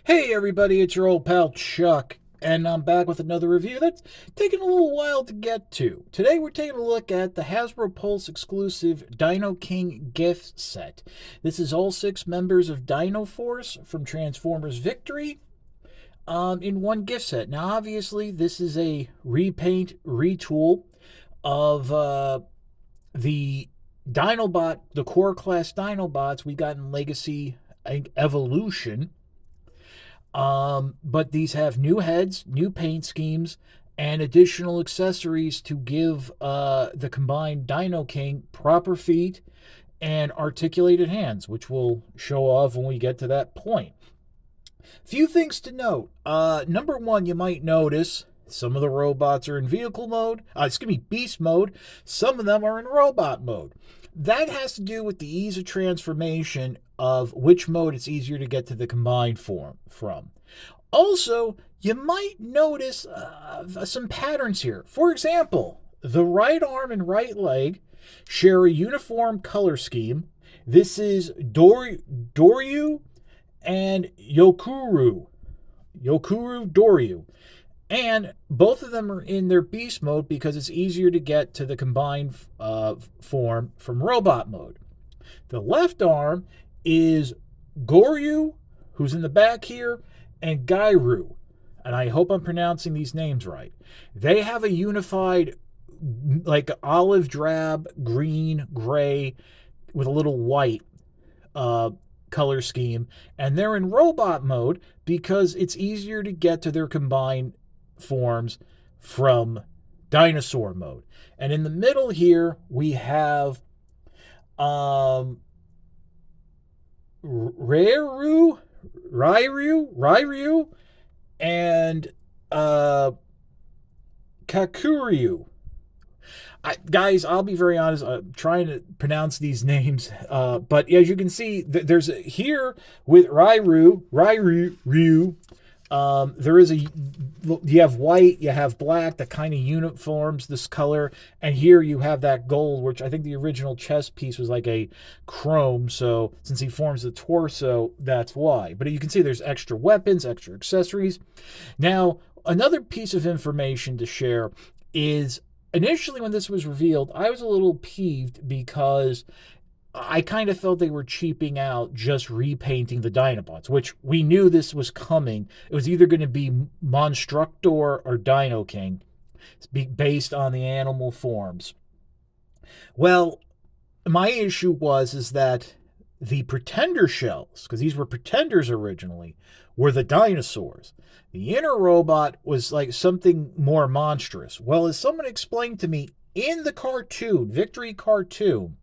Hey everybody, it's your old pal Chuck, and I'm back with another review that's taken a little while to get to. Today we're taking a look at the Hasbro Pulse exclusive Dinoking gift set. This is all 6 members of Dinoforce from Transformers Victory in one gift set. Now obviously this is a repaint, retool of the Dinobot, the core class Dinobots we got in Legacy Evolution. But these have new heads, new paint schemes, and additional accessories to give the combined Dinoking proper feet and articulated hands, which we'll show off when we get to that point. Few things to note. Number one, you might notice some of the robots are in vehicle mode, beast mode. Some of them are in robot mode. That has to do with the ease of transformation of which mode it's easier to get to the combined form from. Also, you might notice some patterns here. For example, the right arm and right leg share a uniform color scheme. This is Doryu and Yokuru. Doryu. And both of them are in their beast mode because it's easier to get to the combined form from robot mode. The left arm is Goryu, who's in the back here, and Gairu. And I hope I'm pronouncing these names right. They have a unified, like olive drab, green, gray, with a little white color scheme. And they're in robot mode because it's easier to get to their combined forms from dinosaur mode. And in the middle here we have Rairu, and Kakuryu. Guys, I'll be very honest, I'm trying to pronounce these names, but as you can see, there's here with Rairu, there is you have white, you have black that kind of uniforms this color, and here you have that gold, which I think the original chest piece was like a chrome, so since he forms the torso, that's why. But you can see there's extra weapons, extra accessories. Now, another piece of information to share is initially when this was revealed, I was a little peeved because I kind of felt they were cheaping out just repainting the Dinobots, which we knew this was coming. It was either going to be Monstructor or Dinoking, based on the animal forms. Well, my issue is that the Pretender shells, because these were Pretenders originally, were the dinosaurs. The inner robot was like something more monstrous. Well, as someone explained to me in the cartoon, Victory cartoon,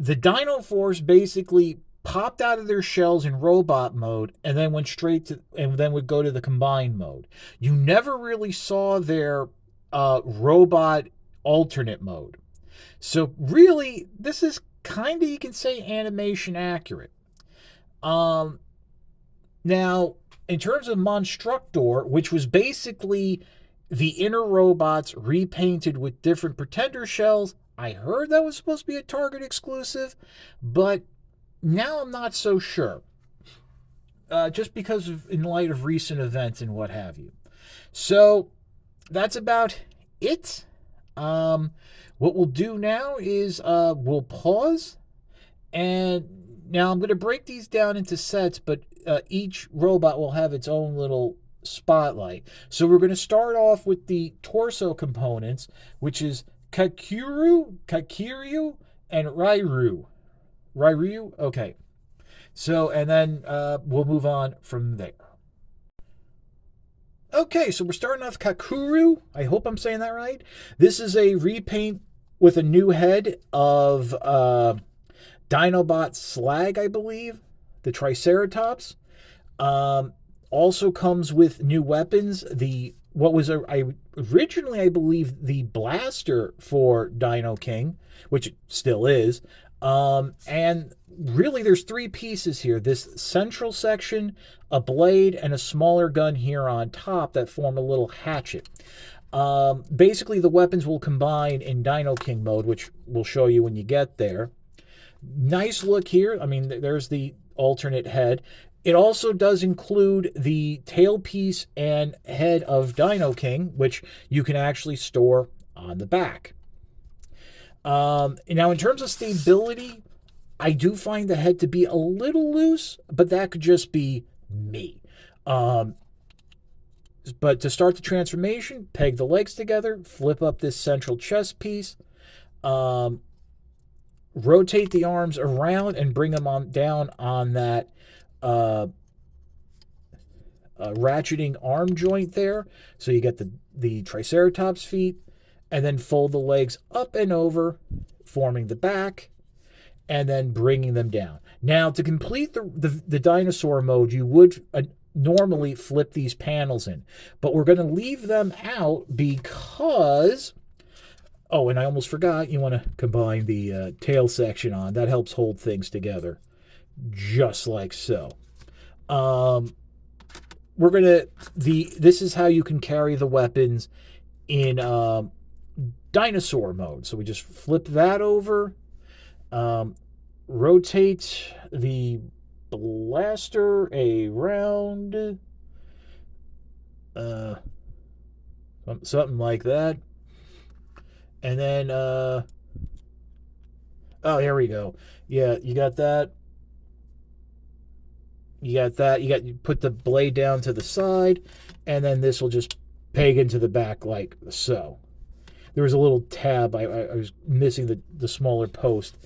the Dinoforce basically popped out of their shells in robot mode and then went straight to, and then would go to the combined mode. You never really saw their robot alternate mode. So really, this is kind of, you can say, animation accurate. Now, in terms of Monstructor, which was basically the inner robots repainted with different Pretender shells, I heard that was supposed to be a Target exclusive, but now I'm not so sure. Just because of, in light of recent events and what have you. So that's about it. What we'll do now is we'll pause, and now I'm going to break these down into sets, but each robot will have its own little spotlight. So we're going to start off with the torso components, which is Kakiryu, and Rairu. Okay. So, and then we'll move on from there. Okay, so we're starting off Kakuru. I hope I'm saying that right. This is a repaint with a new head of Dinobot Slag, I believe. The Triceratops. Also comes with new weapons. What was originally, I believe, the blaster for Dinoking, which it still is. And really, there's 3 pieces here. This central section, a blade, and a smaller gun here on top that form a little hatchet. Basically, the weapons will combine in Dinoking mode, which we'll show you when you get there. Nice look here. I mean, there's the alternate head. It also does include the tailpiece and head of Dinoking, which you can actually store on the back. Now, in terms of stability, I do find the head to be a little loose, but that could just be me. But to start the transformation, peg the legs together, flip up this central chest piece, rotate the arms around and bring them on down on that ratcheting arm joint there. So you get the Triceratops feet, and then fold the legs up and over, forming the back, and then bringing them down. Now, to complete the dinosaur mode, you would normally flip these panels in, but we're going to leave them out because... Oh, and I almost forgot, you want to combine the tail section on. That helps hold things together, just like so. We're going to... This is how you can carry the weapons in dinosaur mode. So we just flip that over, rotate the blaster around, something like that. And then, oh, here we go. Yeah, you got that. You put the blade down to the side, and then this will just peg into the back like so. There was a little tab. I was missing the smaller post.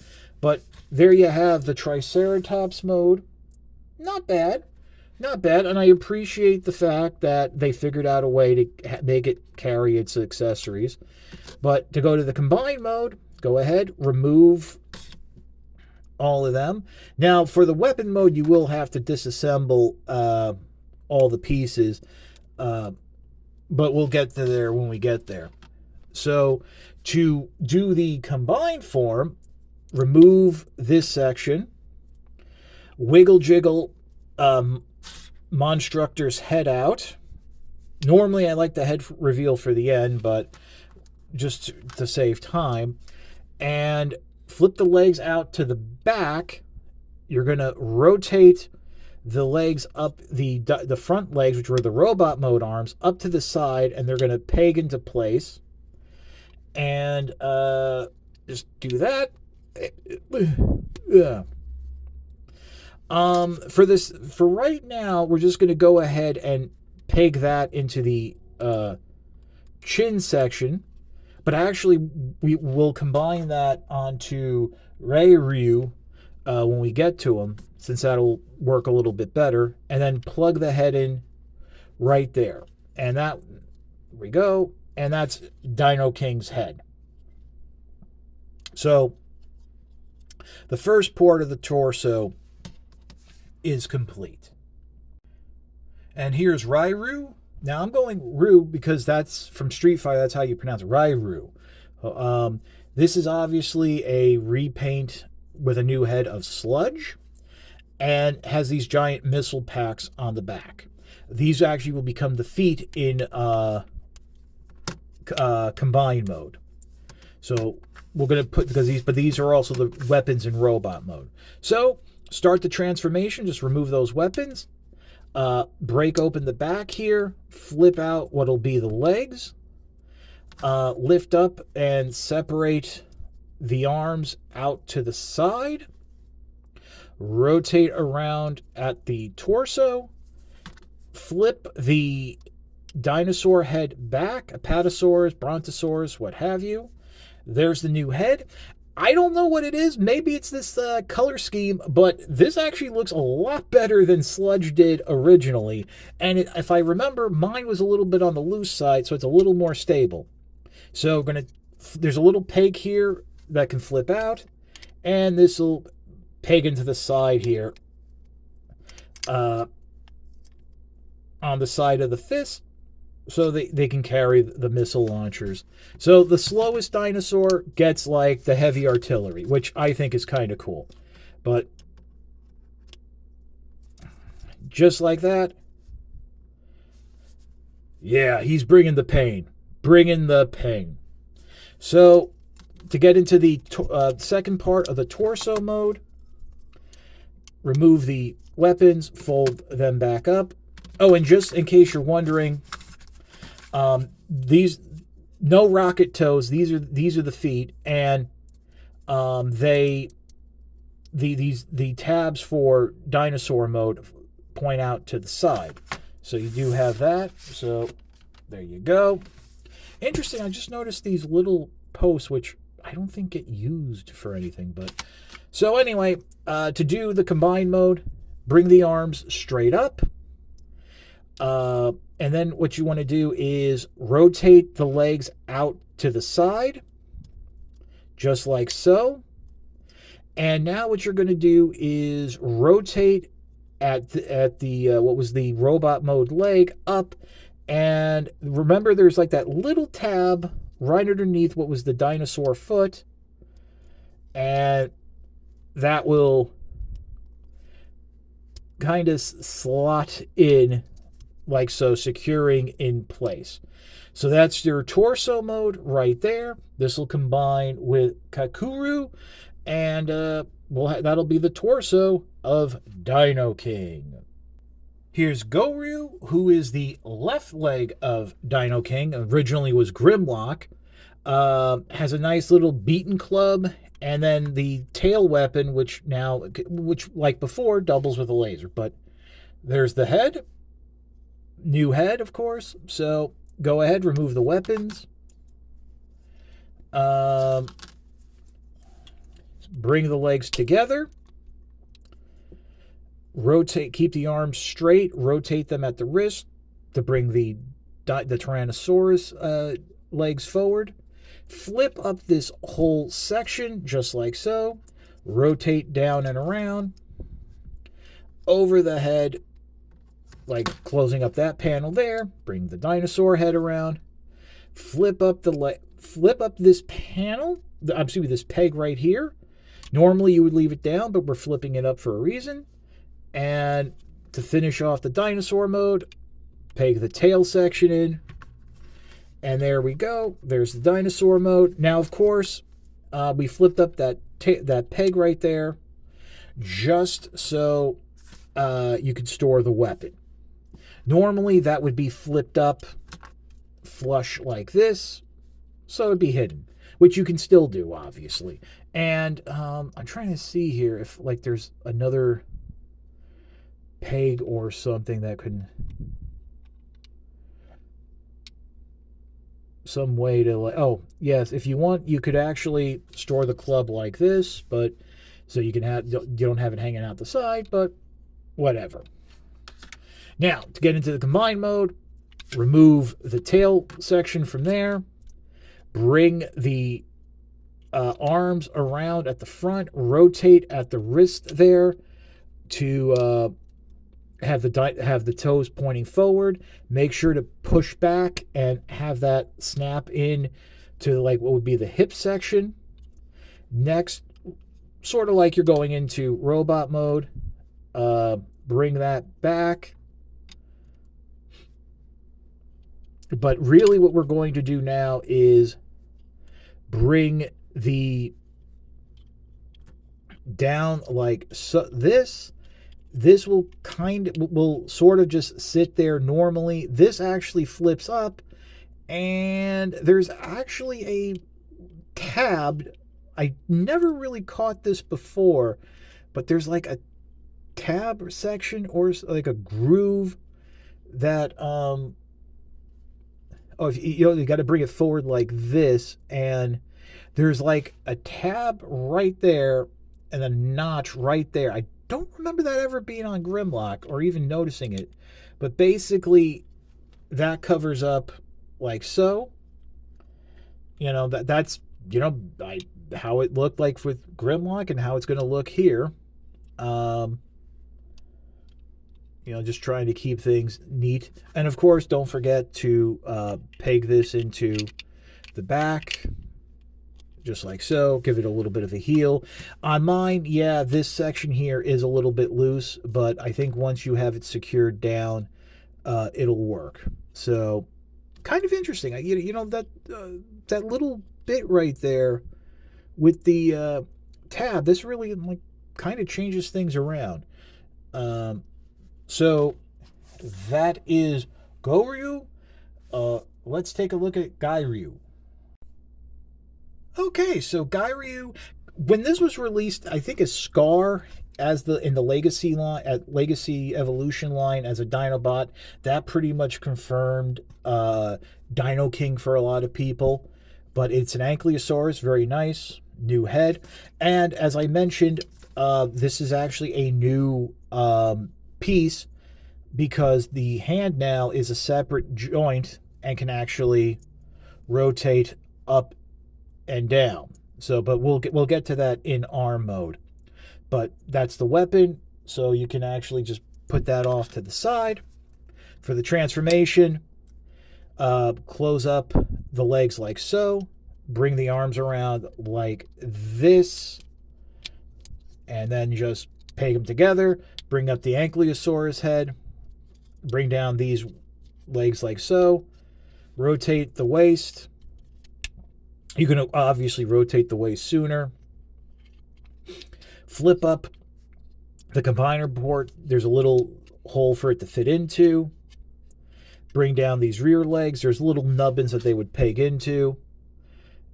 But there you have the Triceratops mode. Not bad. Not bad. And I appreciate the fact that they figured out a way to make it carry its accessories. But to go to the combined mode, go ahead, remove all of them. Now, for the weapon mode, you will have to disassemble all the pieces. But we'll get to there when we get there. So to do the combined form, remove this section, wiggle jiggle Monstructor's head out. Normally I like the head reveal for the end, but just to save time. And flip the legs out to the back. You're going to rotate the legs up, the front legs, which were the robot mode arms, up to the side, and they're going to peg into place. And just do that. For right now, we're just going to go ahead and peg that into the chin section. But actually, we will combine that onto Ryu when we get to him, since that'll work a little bit better. And then plug the head in right there. And there we go. And that's Dino King's head. So the first part of the torso is complete. And here's Ryu. Now I'm going Ryu because that's from Street Fighter. That's how you pronounce it, Ryu. This is obviously a repaint with a new head of Sludge and has these giant missile packs on the back. These actually will become the feet in combined mode. So we're going to put, but these are also the weapons in robot mode. So start the transformation. Just remove those weapons. Break open the back here. Flip out what'll be the legs. Lift up and separate the arms out to the side. Rotate around at the torso. Flip the dinosaur head back. Apatosaurus, Brontosaurus, what have you. There's the new head. I don't know what it is. Maybe it's this color scheme, but this actually looks a lot better than Sludge did originally. And if I remember, mine was a little bit on the loose side, so it's a little more stable. So there's a little peg here that can flip out, and this will peg into the side here on the side of the fist, so they can carry the missile launchers. So the slowest dinosaur gets like the heavy artillery, which I think is kind of cool. But just like that, yeah, he's bringing the pain. Bringing the pain. So to get into the second part of the torso mode, remove the weapons, fold them back up. Oh, and just in case you're wondering, these no rocket toes. These are the feet, and they the tabs for dinosaur mode point out to the side. So you do have that. So there you go. Interesting. I just noticed these little posts, which I don't think get used for anything. But so anyway, to do the combined mode, bring the arms straight up. And then what you want to do is rotate the legs out to the side, just like so. And now what you're going to do is rotate at the what was the robot mode leg up, and remember there's like that little tab right underneath what was the dinosaur foot, and that will kind of slot in like so, securing in place. So that's your torso mode right there. This will combine with Kakuru, and that'll be the torso of Dinoking. Here's Goryu, who is the left leg of Dinoking. Originally was Grimlock. Has a nice little beaten club, and then the tail weapon, which like before, doubles with a laser. But there's the head. New head, of course. So go ahead, remove the weapons. Bring the legs together. Rotate, keep the arms straight. Rotate them at the wrist to bring the Tyrannosaurus legs forward. Flip up this whole section just like so. Rotate down and around. Over the head, like closing up that panel there. Bring the dinosaur head around. Flip up this panel. This peg right here. Normally you would leave it down, but we're flipping it up for a reason. And to finish off the dinosaur mode, peg the tail section in. And there we go. There's the dinosaur mode. Now, of course, we flipped up that peg right there just so you could store the weapon. Normally, that would be flipped up flush like this, so it'd be hidden, which you can still do, obviously. And I'm trying to see here if like there's another peg or something that could, some way to like, oh yes, if you want, you could actually store the club like this, but so you don't have it hanging out the side, but whatever. Now to get into the combined mode, remove the tail section from there, bring the arms around at the front, rotate at the wrist there to have the toes pointing forward. Make sure to push back and have that snap in to like what would be the hip section. Next, sort of like you're going into robot mode, bring that back. But really what we're going to do now is bring the down like so. This will sort of just sit there normally. This actually flips up, and there's actually a tab. I never really caught this before, but there's like a tab section or like a groove that you got to bring it forward like this, and there's like a tab right there and a notch right there. I don't remember that ever being on Grimlock or even noticing it, but basically that covers up like so. That's how it looked like with Grimlock and how it's going to look here. Just trying to keep things neat. And of course, don't forget to peg this into the back, just like so. Give it a little bit of a heel. On mine, yeah, this section here is a little bit loose, but I think once you have it secured down, it'll work. So, kind of interesting. That little bit right there with the tab, this really like kind of changes things around. So that is Goryu. Let's take a look at Gairyu. Okay, so Gairyu, when this was released, I think as Scar as the in the Legacy line at Legacy Evolution line as a Dinobot, that pretty much confirmed Dinoking for a lot of people. But it's an Ankylosaurus, very nice, new head, and as I mentioned, this is actually a new piece because the hand now is a separate joint and can actually rotate up and down. So, but we'll get to that in arm mode. But that's the weapon, so you can actually just put that off to the side. For the transformation, close up the legs like so, bring the arms around like this, and then just peg them together, bring up the Ankylosaurus head, bring down these legs like so, rotate the waist. You can obviously rotate the waist sooner. Flip up the combiner port. There's a little hole for it to fit into. Bring down these rear legs. There's little nubbins that they would peg into.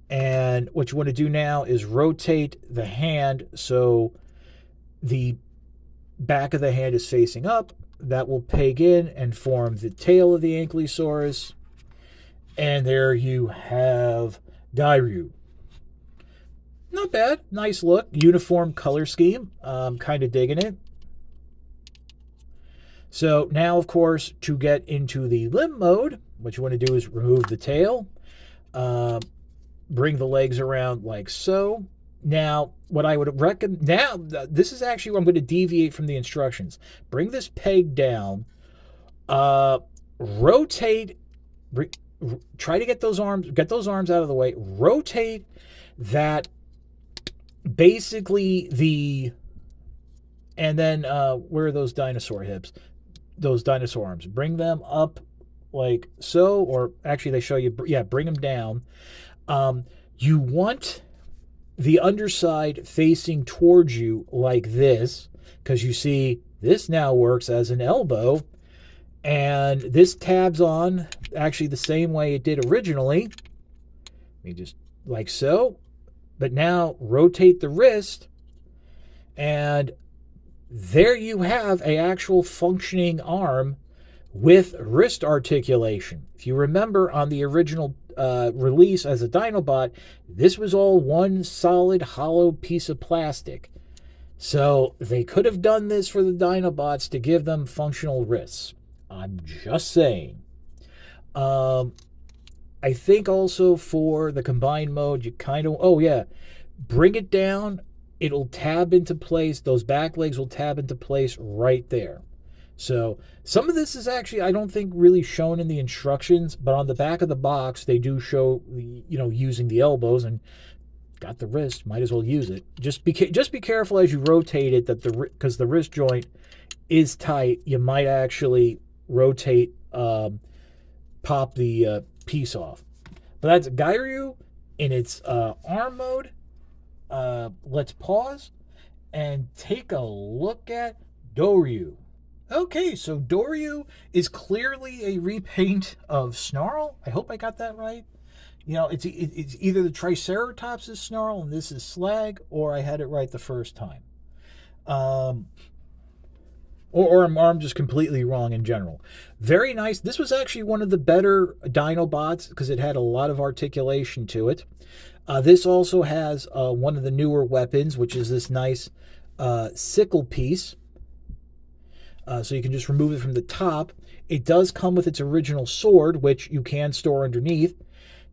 And what you want to do now is rotate the hand so the back of the hand is facing up. That will peg in and form the tail of the Ankylosaurus. And there you have Gairyu. Not bad. Nice look. Uniform color scheme. Kind of digging it. So now, of course, to get into the limb mode, what you want to do is remove the tail. Bring the legs around like so. Now, what I would recommend... Now, this is actually where I'm going to deviate from the instructions. Bring this peg down. Rotate... Try to get those arms out of the way. Rotate that, basically the, and then where are those dinosaur hips? Those dinosaur arms. Bring them up like so, or actually they show you, yeah, bring them down. You want the underside facing towards you like this, because you see this now works as an elbow. And this tabs on actually the same way it did originally. Let me just like so. But now rotate the wrist. And there you have an actual functioning arm with wrist articulation. If you remember on the original release as a Dinobot, this was all one solid hollow piece of plastic. So they could have done this for the Dinobots to give them functional wrists. I'm just saying. I think also for the combined mode, you kind of... Oh, yeah. Bring it down. It'll tab into place. Those back legs will tab into place right there. So some of this is actually, I don't think, really shown in the instructions. But on the back of the box, they do show, using the elbows. And got the wrist. Might as well use it. Just be careful as you rotate it, because the wrist joint is tight. You might actually... rotate, pop the piece off. But that's Gairyu in its arm mode. Let's pause and take a look at Doryu. Okay, so Doryu is clearly a repaint of Snarl. I hope I got that right. It's either the Triceratops is Snarl and this is Slag, or I had it right the first time. Or I'm just completely wrong in general. Very nice. This was actually one of the better Dinobots because it had a lot of articulation to it. This also has one of the newer weapons, which is this nice sickle piece. So you can just remove it from the top. It does come with its original sword, which you can store underneath.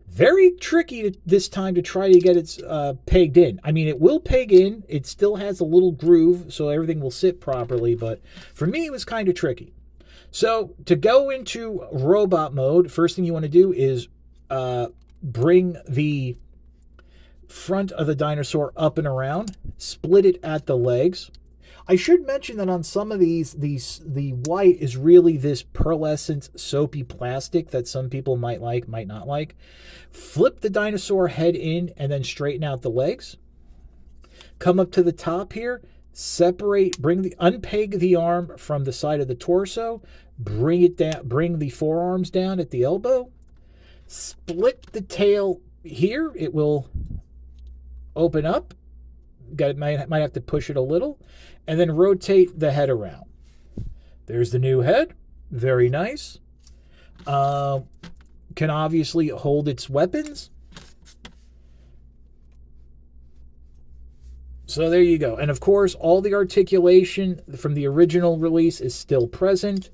Very tricky this time to try to get it pegged in. I mean, it will peg in. It still has a little groove, so everything will sit properly. But for me, it was kind of tricky. So to go into robot mode, first thing you want to do is bring the front of the dinosaur up and around. Split it at the legs. I should mention that on some of these, the white is really this pearlescent, soapy plastic that some people might like, might not like. Flip the dinosaur head in and then straighten out the legs. Come up to the top here, unpeg the arm from the side of the torso, bring it down, bring the forearms down at the elbow, split the tail here. It will open up. Might have to push it a little, and then rotate the head around. There's the new head. Very nice. Can obviously hold its weapons. So there you go. And of course, all the articulation from the original release is still present.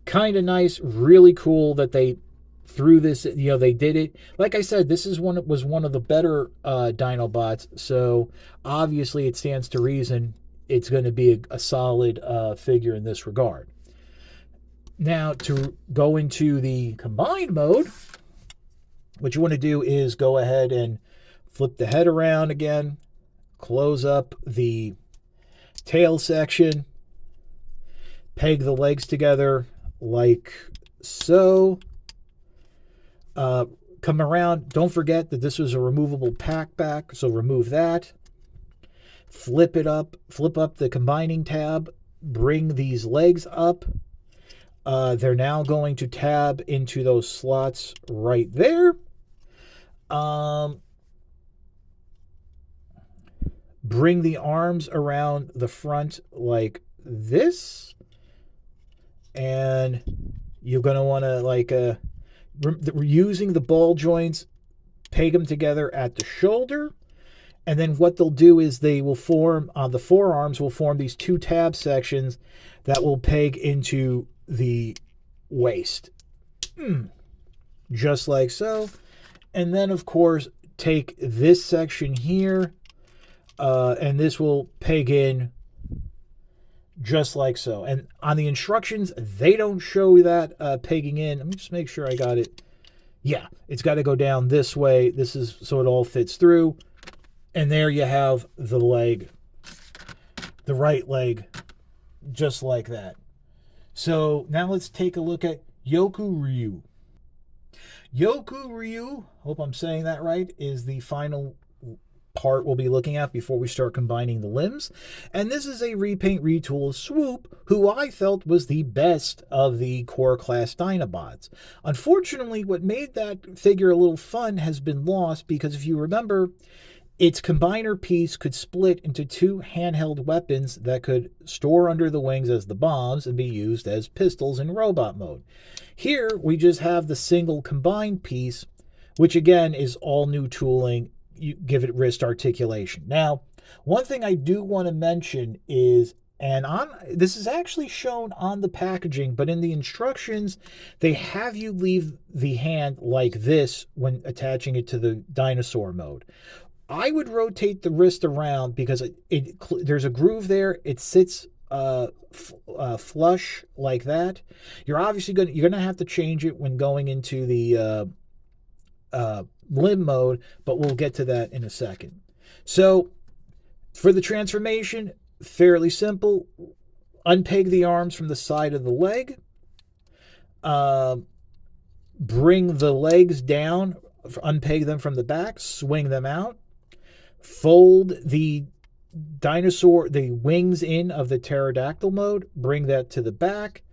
Kind of nice. Really cool that they threw this, they did it. Like I said, this was one of the better Dinobots. So obviously it stands to reason it's going to be a solid figure in this regard. Now, to go into the combined mode, what you want to do is go ahead and flip the head around again, close up the tail section, peg the legs together like so. Come around. Don't forget that this was a removable pack back, so remove that. Flip up the combining tab, bring these legs up. They're now going to tab into those slots right there. Bring the arms around the front like this. And you're going to want to, using the ball joints, peg them together at the shoulder. And then what they'll do is they will form, the forearms will form these two tab sections that will peg into the waist. Just like so. And then, of course, take this section here, and this will peg in just like so. And on the instructions, they don't show that pegging in. Let me just make sure I got it. Yeah, it's got to go down this way. This is so it all fits through. And there you have the leg, the right leg, just like that. So now let's take a look at Yoku Ryu. Yoku Ryu, hope I'm saying that right, is the final part we'll be looking at before we start combining the limbs. And this is a repaint retool of Swoop, who I felt was the best of the core class Dinobots. Unfortunately, what made that figure a little fun has been lost, because if you remember, its combiner piece could split into two handheld weapons that could store under the wings as the bombs and be used as pistols in robot mode. Here, we just have the single combined piece, which again is all new tooling. You give it wrist articulation. Now, one thing I do want to mention is, this is actually shown on the packaging, but in the instructions, they have you leave the hand like this when attaching it to the dinosaur mode. I would rotate the wrist around because there's a groove there. It sits flush like that. You're obviously you're gonna have to change it when going into the limb mode, but we'll get to that in a second. So for the transformation, fairly simple. Unpeg the arms from the side of the leg. Bring the legs down. Unpeg them from the back. Swing them out. Fold the wings in of the pterodactyl mode, bring that to the back,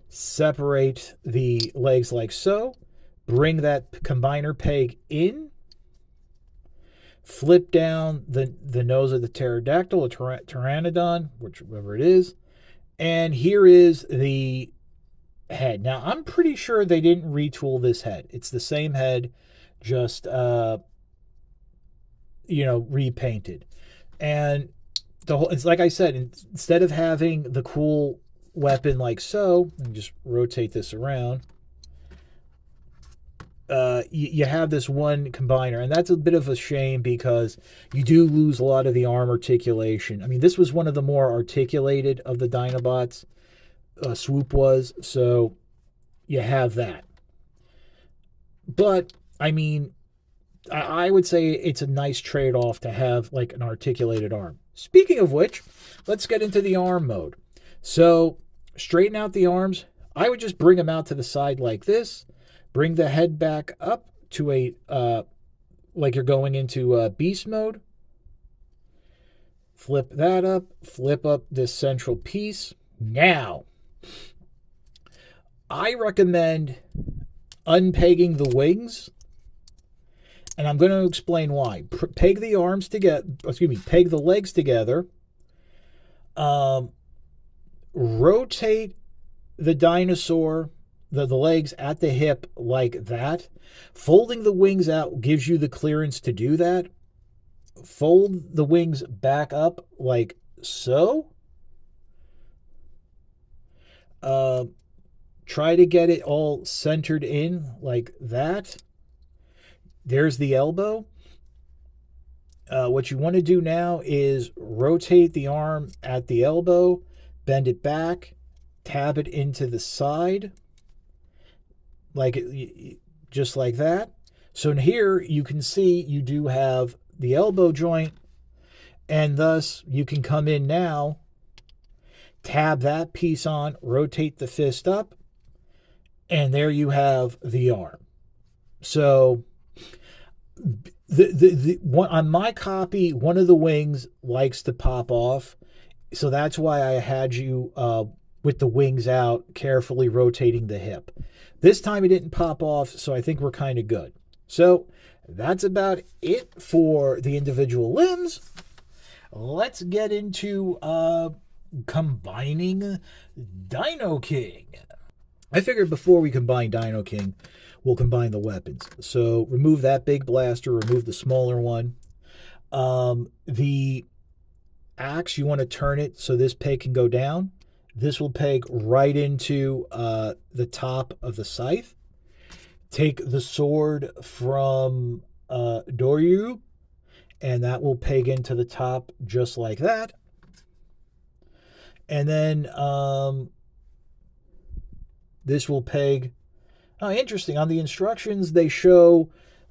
separate the legs like so, bring that combiner peg in, flip down the nose of the pterodactyl, a pteranodon, whichever it is, and here is the head. Now, I'm pretty sure they didn't retool this head. It's the same head, just repainted. And it's like I said, instead of having the cool weapon like so, let me just rotate this around, you have this one combiner, and that's a bit of a shame because you do lose a lot of the arm articulation. I mean, this was one of the more articulated of the Dinobots, Swoop was, so you have that. But, I mean, I would say it's a nice trade-off to have like an articulated arm. Speaking of which, let's get into the arm mode. So straighten out the arms. I would just bring them out to the side like this. Bring the head back up to like you're going into beast mode. flip that up, flip up this central piece. Now, I recommend unpegging the wings, and I'm going to explain why. Peg the arms together, peg the legs together. Rotate the dinosaur, the legs at the hip like that. Folding the wings out gives you the clearance to do that. Fold the wings back up like so. Try to get it all centered in like that. There's the elbow. What you want to do now is rotate the arm at the elbow, bend it back, tab it into the side, just like that. So in here, you can see you do have the elbow joint, and thus you can come in now, tab that piece on, rotate the fist up, and there you have the arm. So on my copy, one of the wings likes to pop off. So that's why I had you with the wings out, carefully rotating the hip. This time it didn't pop off, so I think we're kind of good. So that's about it for the individual limbs. Let's get into combining Dinoking. I figured before we combine Dinoking, we'll combine the weapons. So remove that big blaster, remove the smaller one. The axe, you want to turn it so this peg can go down. This will peg right into the top of the scythe. Take the sword from Doryu, and that will peg into the top just like that. And then this will peg. Oh, interesting. On the instructions, they show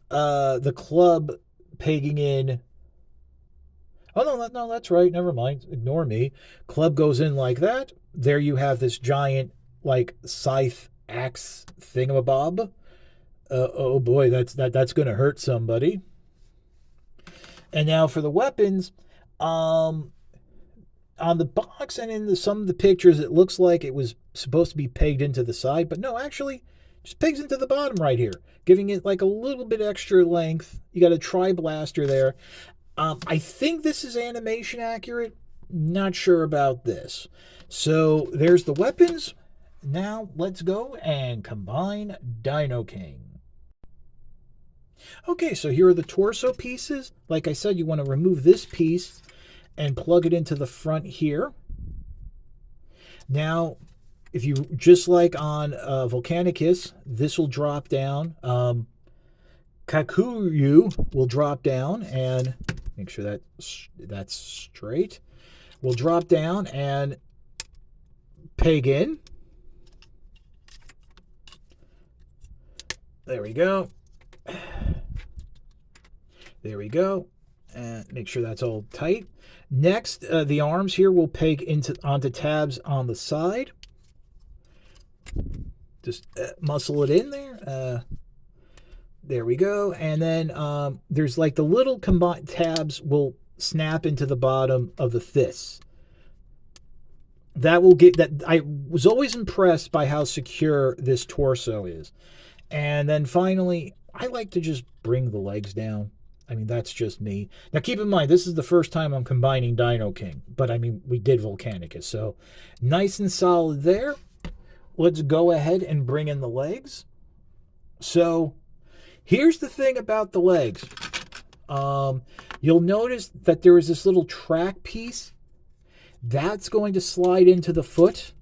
the club pegging in. Oh, no, that's right. Never mind. Ignore me. Club goes in like that. There you have this giant, scythe axe thingamabob. Oh boy, that's going to hurt somebody. And now for the weapons, on the box and in some of the pictures, it looks like it was supposed to be pegged into the side, but no, actually, just pegs into the bottom right here, giving it a little bit extra length. You got a tri-blaster there. I think this is animation accurate. Not sure about this. So there's the weapons. Now let's go and combine Dinoking. Okay, so here are the torso pieces. Like I said, you want to remove this piece and plug it into the front here. Now, if you, just like on Volcanicus, this will drop down. Kakuyu will drop down, and make sure that that's straight. Will drop down and peg in. There we go. There we go. And make sure that's all tight. Next, the arms here will peg onto tabs on the side. Just muscle it in there. There we go. And then there's the little combined tabs will snap into the bottom of the fists. That will get that. I was always impressed by how secure this torso is. And then finally, I like to just bring the legs down. I mean, that's just me. Now, keep in mind, this is the first time I'm combining Dinoking. But, I mean, we did Volcanicus. So, nice and solid there. Let's go ahead and bring in the legs. So, here's the thing about the legs. You'll notice that there is this little track piece. That's going to slide into the foot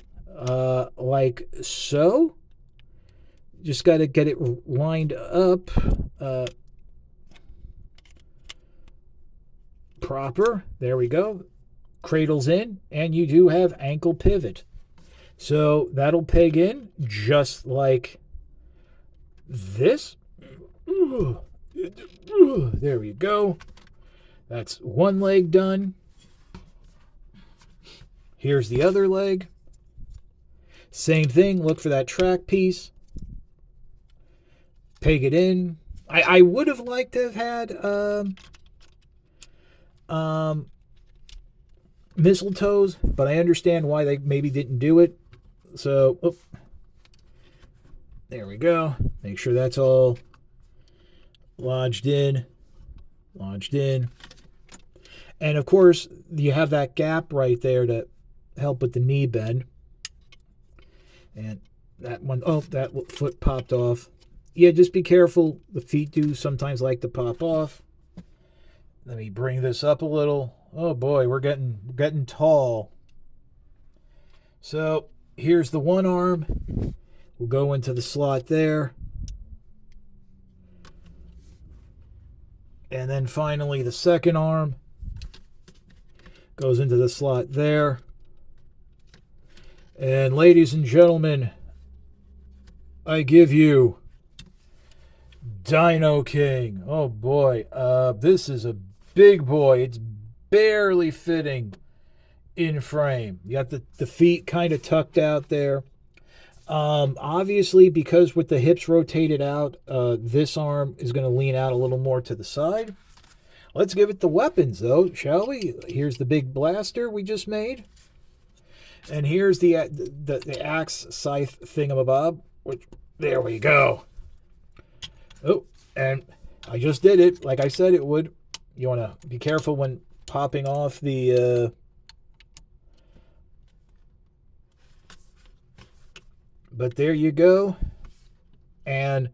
like so. Just got to get it lined up proper. There we go. Cradles in, and you do have ankle pivot. So that'll peg in just like this. There we go. That's one leg done. Here's the other leg. Same thing. Look for that track piece. Peg it in. I would have liked to have had mistletoes, but I understand why they maybe didn't do it. So, oh, there we go. Make sure that's all lodged in. Lodged in. And of course, you have that gap right there to help with the knee bend. And that one, oh, that foot popped off. Yeah, just be careful. The feet do sometimes like to pop off. Let me bring this up a little. Oh boy, we're getting tall. So here's the one arm. We'll go into the slot there. And then finally the second arm goes into the slot there. And ladies and gentlemen, I give you Dinoking. Oh boy, this is a big boy. It's barely fitting in frame. You got the feet kind of tucked out there. Obviously, because with the hips rotated out, this arm is going to lean out a little more to the side. Let's give it the weapons, though, shall we? Here's the big blaster we just made. And here's the axe scythe thingamabob. Which, there we go. Oh, and I just did it like I said it would. You want to be careful when popping off the... But there you go. And,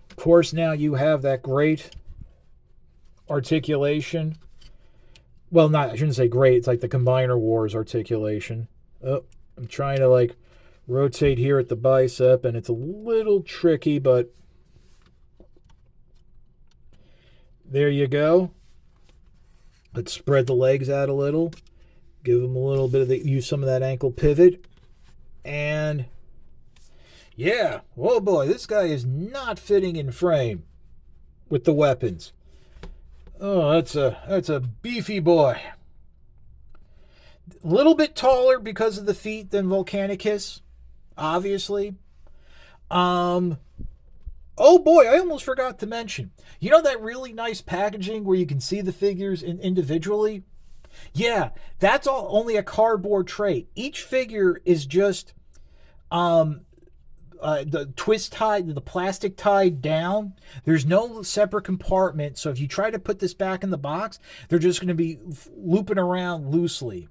of course, now you have that great articulation. Well, I shouldn't say great. It's like the Combiner Wars articulation. Oh, I'm trying to, like, rotate here at the bicep, and it's a little tricky, but there you go. Let's spread the legs out a little. Give them a little bit of use some of that ankle pivot. And... yeah, oh boy, this guy is not fitting in frame with the weapons. Oh, that's a beefy boy. A little bit taller because of the feet than Volcanicus, obviously. Oh boy, I almost forgot to mention. You know that really nice packaging where you can see the figures individually? Yeah, that's all only a cardboard tray. Each figure is just the twist tied, the plastic tied down. There's no separate compartment, so if you try to put this back in the box, they're just going to be looping around loosely.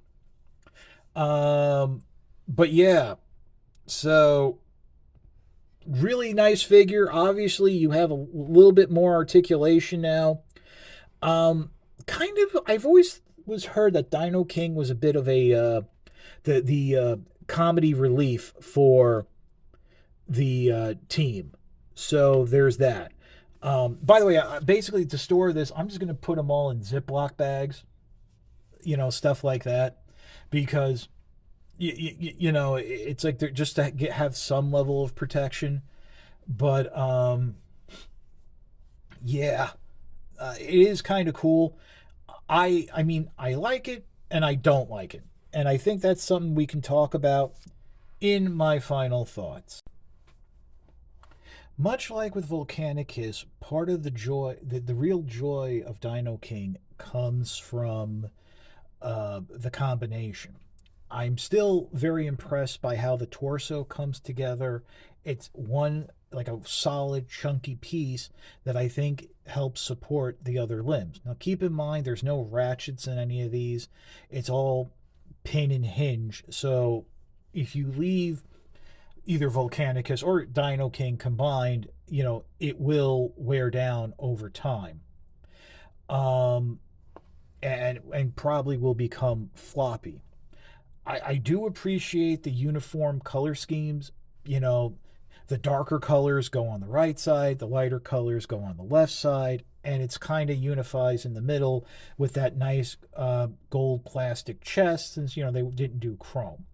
But yeah, so really nice figure. Obviously, you have a little bit more articulation now. I've always heard that Dinoking was a bit of a the comedy relief for the team. So there's that. By the way, basically to store this, I'm just going to put them all in Ziploc bags, stuff like that, because it's like they're just to have some level of protection. But yeah, it is kind of cool. I mean, I like it and I don't like it, and I think that's something we can talk about in my final thoughts. Much like with Volcanicus, part of the joy, the real joy of Dinoking comes from the combination. I'm still very impressed by how the torso comes together. It's one, like a solid, chunky piece that I think helps support the other limbs. Now, keep in mind, there's no ratchets in any of these. It's all pin and hinge. So if you leave either Volcanicus or Dinoking combined, it will wear down over time. And probably will become floppy. I do appreciate the uniform color schemes. The darker colors go on the right side, the lighter colors go on the left side, and it's kind of unifies in the middle with that nice gold plastic chest, since, they didn't do chrome.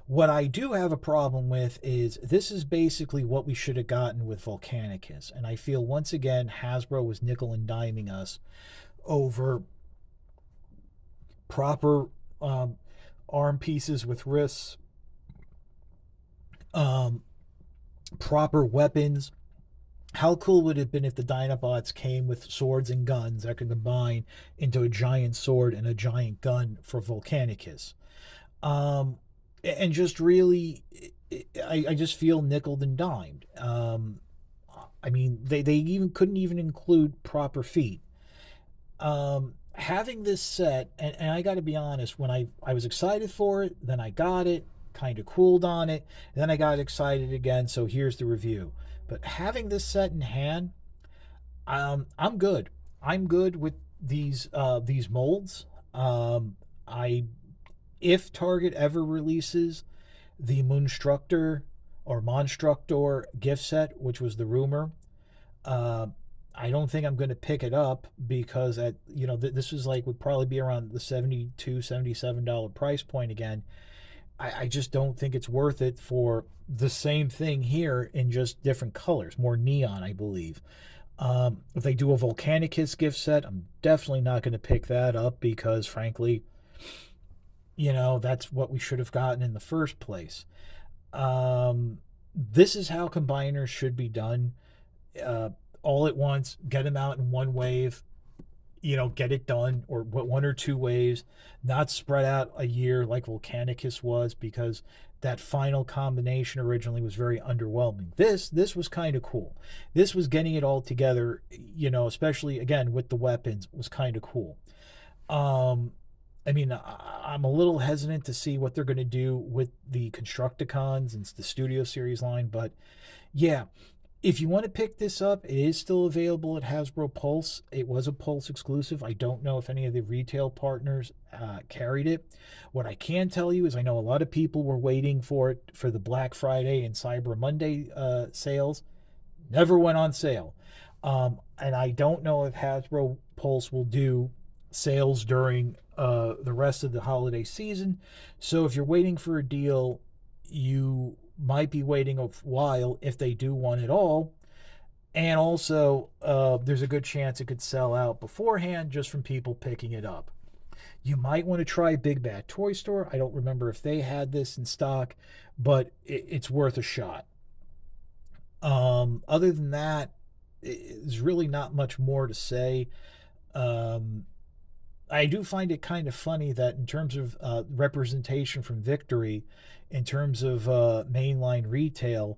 What I do have a problem with is this is basically what we should have gotten with Volcanicus. And I feel once again Hasbro was nickel and diming us over proper arm pieces with wrists, proper weapons, How cool would it have been if the Dinobots came with swords and guns that could combine into a giant sword and a giant gun for Volcanicus? Um, and just really, I just feel nickel and dimed. I mean, they even couldn't even include proper feet. Having this set, and I got to be honest, when I was excited for it, then I got it, kind of cooled on it, then I got excited again. So here's the review. But having this set in hand, I'm good. I'm good with these molds. I If Target ever releases the Moonstructor or Monstructor gift set, which was the rumor, uh, I don't think I'm going to pick it up because this was like would probably be around the $72-$77 price point again. I just don't think it's worth it for the same thing here in just different colors, more neon, I believe. If they do a Volcanicus gift set, I'm definitely not going to pick that up because, frankly, that's what we should have gotten in the first place. This is how combiners should be done. Uh, all at once, get them out in one wave, get it done, or one or two waves, not spread out a year like Volcanicus was, because that final combination originally was very underwhelming. This was kind of cool. This was getting it all together, especially again with the weapons, was kind of cool. Um, I mean, I'm a little hesitant to see what they're going to do with the Constructicons and the Studio Series line, but yeah, if you want to pick this up, it is still available at Hasbro Pulse. It was a Pulse exclusive. I don't know if any of the retail partners carried it. What I can tell you is I know a lot of people were waiting for it for the Black Friday and Cyber Monday sales. Never went on sale. And I don't know if Hasbro Pulse will do sales during the rest of the holiday season. So if you're waiting for a deal, you might be waiting a while if they do one at all. And also, there's a good chance it could sell out beforehand just from people picking it up. You might want to try Big Bad Toy Store. I don't remember if they had this in stock, but it's worth a shot. Other than that, there's really not much more to say. Um, I do find it kind of funny that in terms of representation from Victory, in terms of mainline retail,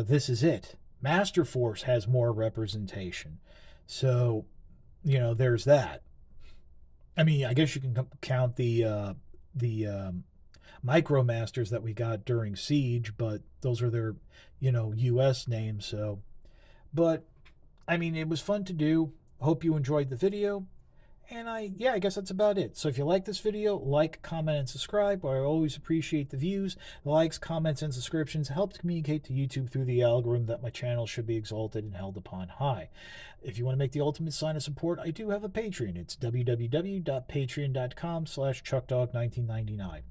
this is it. Master Force has more representation. So, there's that. I mean, I guess you can count the MicroMasters that we got during Siege, but those are their, U.S. names. So, but I mean, it was fun to do. Hope you enjoyed the video. And I guess that's about it. So if you like this video, like, comment, and subscribe. I always appreciate the views. The likes, comments, and subscriptions help to communicate to YouTube through the algorithm that my channel should be exalted and held upon high. If you want to make the ultimate sign of support, I do have a Patreon. It's www.patreon.com/chuckdog1999.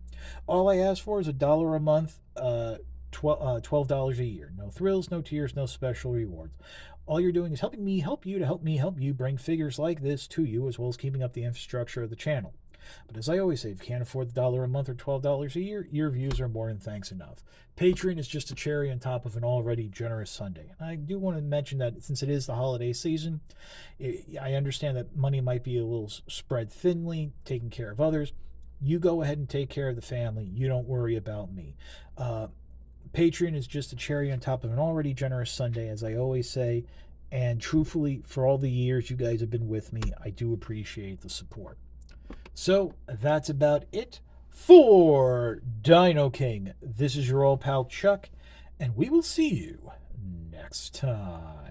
All I ask for is $1 a month, $12 a year. No thrills, no tears, no special rewards. All you're doing is helping me help you to help me help you bring figures like this to you, as well as keeping up the infrastructure of the channel. But as I always say, if you can't afford the $1 a month or $12 a year, your views are more than thanks enough. Patreon is just a cherry on top of an already generous sundae. And I do want to mention that since it is the holiday season, I understand that money might be a little spread thinly, taking care of others. You go ahead and take care of the family. You don't worry about me. Patreon is just a cherry on top of an already generous sundae, as I always say. And truthfully, for all the years you guys have been with me, I do appreciate the support. So that's about it for Dinoking. This is your old pal Chuck, and we will see you next time.